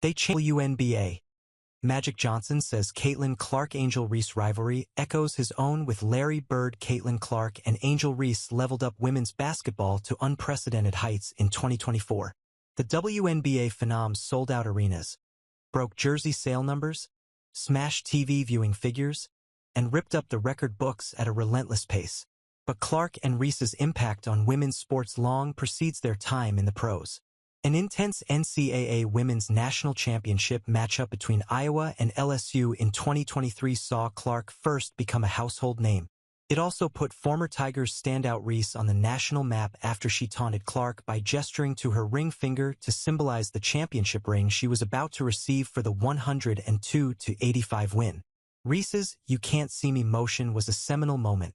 They changed WNBA. Magic Johnson says Caitlin Clark Angel Reese rivalry echoes his own with Larry Bird. Caitlin Clark and Angel Reese leveled up women's basketball to unprecedented heights in 2024. The WNBA phenom sold out arenas, broke jersey sale numbers, smashed TV viewing figures, and ripped up the record books at a relentless pace. But Clark and Reese's impact on women's sports long precedes their time in the pros. An intense NCAA Women's National Championship matchup between Iowa and LSU in 2023 saw Clark first become a household name. It also put former Tigers standout Reese on the national map after she taunted Clark by gesturing to her ring finger to symbolize the championship ring she was about to receive for the 102-85 win. Reese's "You Can't See Me" motion was a seminal moment,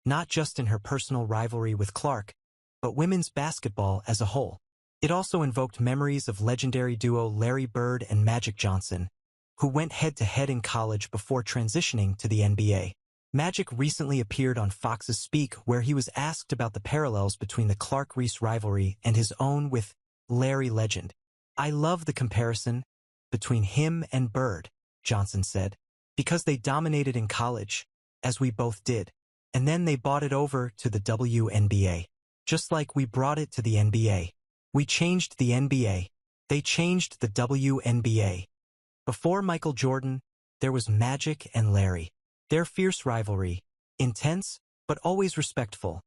not just in her personal rivalry with Clark, but women's basketball as a whole. It also invoked memories of legendary duo Larry Bird and Magic Johnson, who went head-to-head in college before transitioning to the NBA. Magic recently appeared on Fox's Speak, where he was asked about the parallels between the Clark-Reese rivalry and his own with Larry legend. "I love the comparison between him and Bird," Johnson said, "because they dominated in college, as we both did, and then they brought it over to the WNBA. Just like we brought it to the NBA. We changed the NBA. They changed the WNBA. Before Michael Jordan, there was Magic and Larry. Their fierce rivalry, intense but always respectful,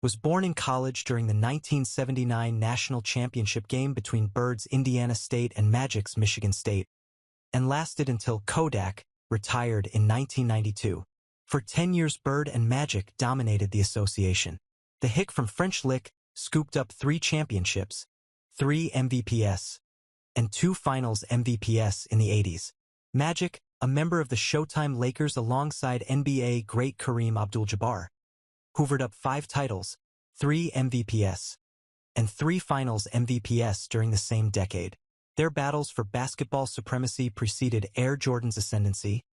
was born in college during the 1979 national championship game between Bird's Indiana State and Magic's Michigan State, and lasted until Kodak retired in 1992. For 10 years, Bird and Magic dominated the association. The Hick from French Lick scooped up 3 championships, 3 MVPs, and 2 Finals MVPs in the 80s. Magic, a member of the Showtime Lakers alongside NBA great Kareem Abdul-Jabbar, hoovered up 5 titles, 3 MVPs, and 3 Finals MVPs during the same decade. Their battles for basketball supremacy preceded Air Jordan's ascendancy,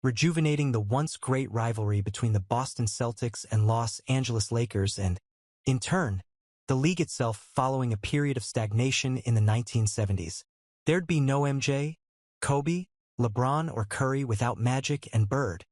rejuvenating the once great rivalry between the Boston Celtics and Los Angeles Lakers and, in turn, the league itself following a period of stagnation in the 1970s. There'd be no MJ, Kobe, LeBron, or Curry without Magic and Bird.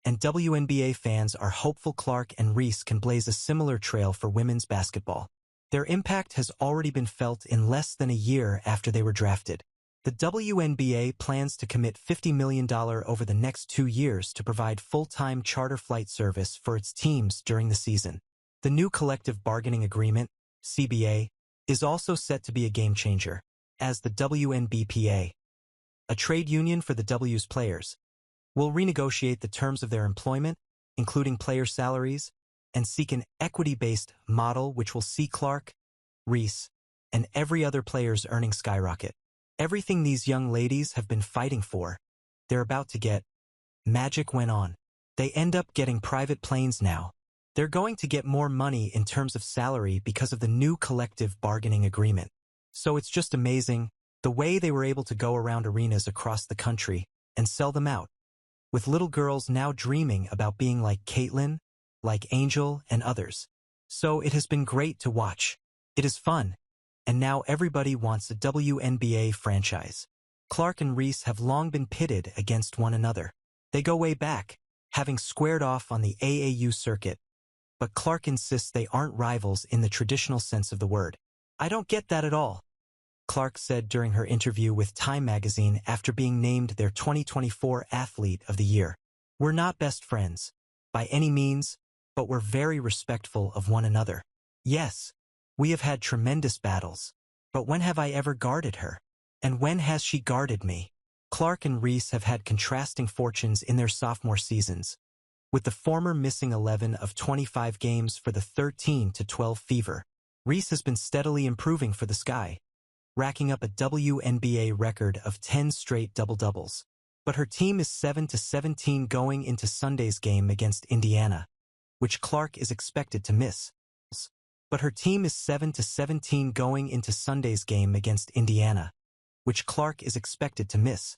And WNBA fans are hopeful Clark and Reese can blaze a similar trail for women's basketball. Their impact has already been felt in less than a year after they were drafted. The WNBA plans to commit $50 million over the next 2 years to provide full-time charter flight service for its teams during the season. The new collective bargaining agreement, CBA, is also set to be a game-changer, as the WNBPA, a trade union for the W's players, will renegotiate the terms of their employment, including player salaries, and seek an equity-based model which will see Clark, Reese, and every other player's earnings skyrocket. Everything these young ladies have been fighting for, they're about to get. Magic went on. They end up getting private planes now. They're going to get more money in terms of salary because of the new collective bargaining agreement. So it's just amazing, the way they were able to go around arenas across the country and sell them out, with little girls now dreaming about being like Caitlin, like Angel, and others. So it has been great to watch. It is fun. And now everybody wants a WNBA franchise. Clark and Reese have long been pitted against one another. They go way back, having squared off on the AAU circuit. But Clark insists they aren't rivals in the traditional sense of the word. "I don't get that at all," Clark said during her interview with Time magazine after being named their 2024 Athlete of the Year. "We're not best friends, by any means, but we're very respectful of one another. Yes, we have had tremendous battles, but when have I ever guarded her? And when has she guarded me?" Clark and Reese have had contrasting fortunes in their sophomore seasons, with the former missing 11 of 25 games for the 13-12 fever. Reese has been steadily improving for the Sky, racking up a WNBA record of 10 straight double-doubles. But her team is 7-17 going into Sunday's game against Indiana, which Clark is expected to miss. But her team is 7-17 going into Sunday's game against Indiana, which Clark is expected to miss.